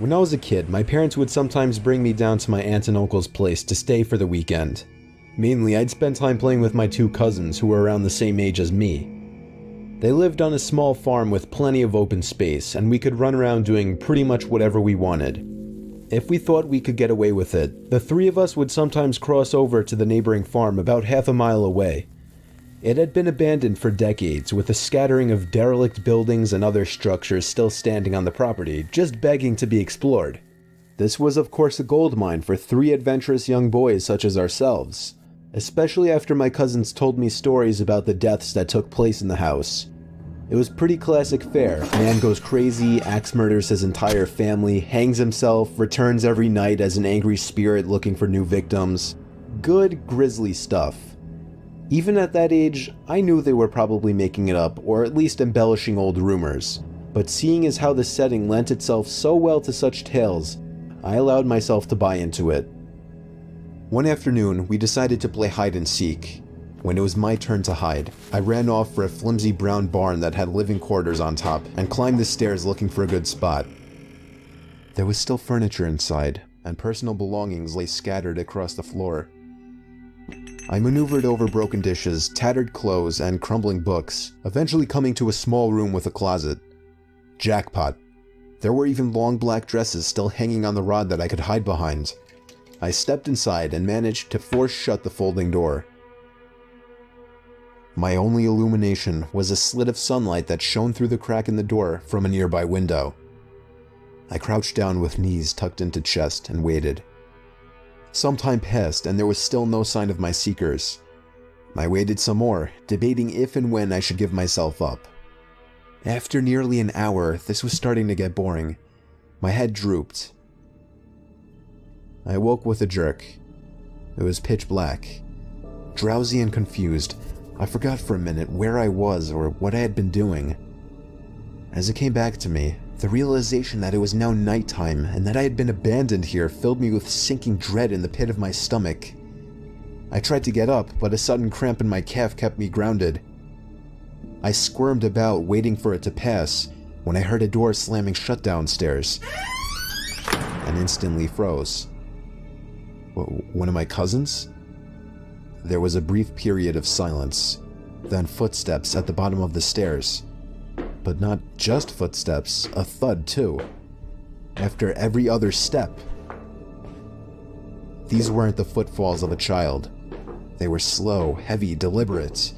When I was a kid, my parents would sometimes bring me down to my aunt and uncle's place to stay for the weekend. Mainly, I'd spend time playing with my two cousins who were around the same age as me. They lived on a small farm with plenty of open space, and we could run around doing pretty much whatever we wanted. If we thought we could get away with it, the three of us would sometimes cross over to the neighboring farm about half a mile away. It had been abandoned for decades, with a scattering of derelict buildings and other structures still standing on the property, just begging to be explored. This was of course a gold mine for three adventurous young boys such as ourselves, especially after my cousins told me stories about the deaths that took place in the house. It was pretty classic fare. Man goes crazy, axe murders his entire family, hangs himself, returns every night as an angry spirit looking for new victims. Good, grisly stuff. Even at that age, I knew they were probably making it up, or at least embellishing old rumors. But seeing as how the setting lent itself so well to such tales, I allowed myself to buy into it. One afternoon, we decided to play hide and seek. When it was my turn to hide, I ran off for a flimsy brown barn that had living quarters on top and climbed the stairs looking for a good spot. There was still furniture inside, and personal belongings lay scattered across the floor. I maneuvered over broken dishes, tattered clothes, and crumbling books, eventually coming to a small room with a closet. Jackpot. There were even long black dresses still hanging on the rod that I could hide behind. I stepped inside and managed to force shut the folding door. My only illumination was a slit of sunlight that shone through the crack in the door from a nearby window. I crouched down with knees tucked into chest and waited. Some time passed and there was still no sign of my seekers. I waited some more, debating if and when I should give myself up. After nearly an hour, this was starting to get boring. My head drooped. I woke with a jerk. It was pitch black. Drowsy and confused, I forgot for a minute where I was or what I had been doing. As it came back to me, the realization that it was now nighttime and that I had been abandoned here filled me with sinking dread in the pit of my stomach. I tried to get up, but a sudden cramp in my calf kept me grounded. I squirmed about, waiting for it to pass, when I heard a door slamming shut downstairs, and instantly froze. One of my cousins? There was a brief period of silence, then footsteps at the bottom of the stairs. But not just footsteps, a thud too. After every other step. These weren't the footfalls of a child. They were slow, heavy, deliberate.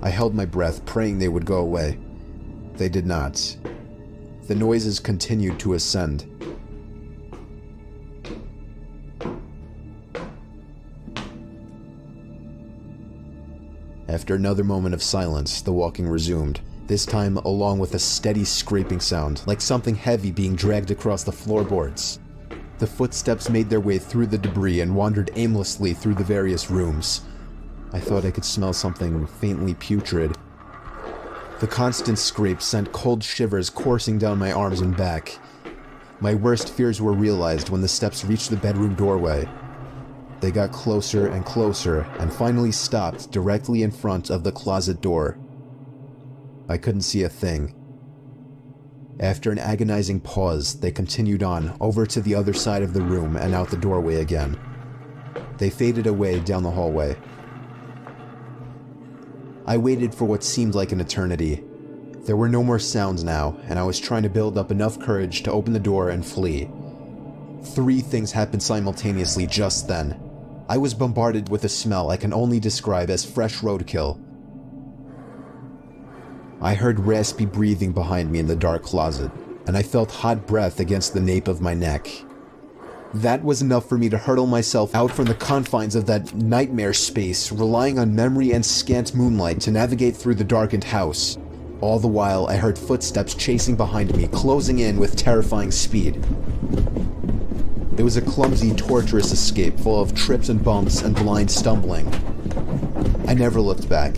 I held my breath, praying they would go away. They did not. The noises continued to ascend. After another moment of silence, the walking resumed. This time along with a steady scraping sound, like something heavy being dragged across the floorboards. The footsteps made their way through the debris and wandered aimlessly through the various rooms. I thought I could smell something faintly putrid. The constant scrape sent cold shivers coursing down my arms and back. My worst fears were realized when the steps reached the bedroom doorway. They got closer and closer and finally stopped directly in front of the closet door. I couldn't see a thing. After an agonizing pause, they continued on over to the other side of the room and out the doorway again. They faded away down the hallway. I waited for what seemed like an eternity. There were no more sounds now, and I was trying to build up enough courage to open the door and flee. 3 things happened simultaneously just then. I was bombarded with a smell I can only describe as fresh roadkill. I heard raspy breathing behind me in the dark closet, and I felt hot breath against the nape of my neck. That was enough for me to hurtle myself out from the confines of that nightmare space, relying on memory and scant moonlight to navigate through the darkened house. All the while, I heard footsteps chasing behind me, closing in with terrifying speed. It was a clumsy, torturous escape full of trips and bumps and blind stumbling. I never looked back.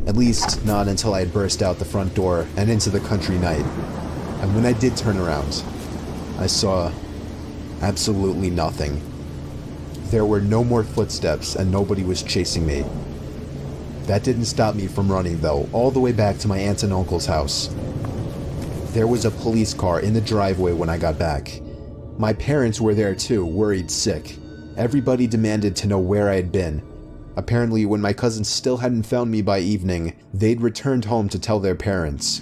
At least, not until I had burst out the front door and into the country night. And when I did turn around, I saw absolutely nothing. There were no more footsteps and nobody was chasing me. That didn't stop me from running though, all the way back to my aunt and uncle's house. There was a police car in the driveway when I got back. My parents were there too, worried sick. Everybody demanded to know where I had been. Apparently, when my cousins still hadn't found me by evening, they'd returned home to tell their parents.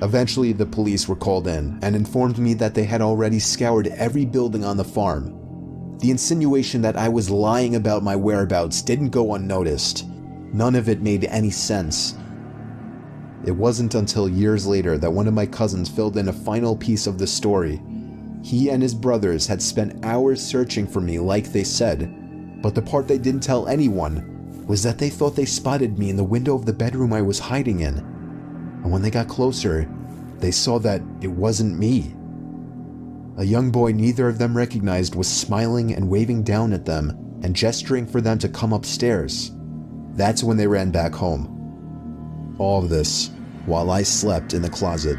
Eventually, the police were called in and informed me that they had already scoured every building on the farm. The insinuation that I was lying about my whereabouts didn't go unnoticed. None of it made any sense. It wasn't until years later that one of my cousins filled in a final piece of the story. He and his brothers had spent hours searching for me like they said, but the part they didn't tell anyone was that they thought they spotted me in the window of the bedroom I was hiding in. And when they got closer, they saw that it wasn't me. A young boy neither of them recognized was smiling and waving down at them and gesturing for them to come upstairs. That's when they ran back home. All of this while I slept in the closet.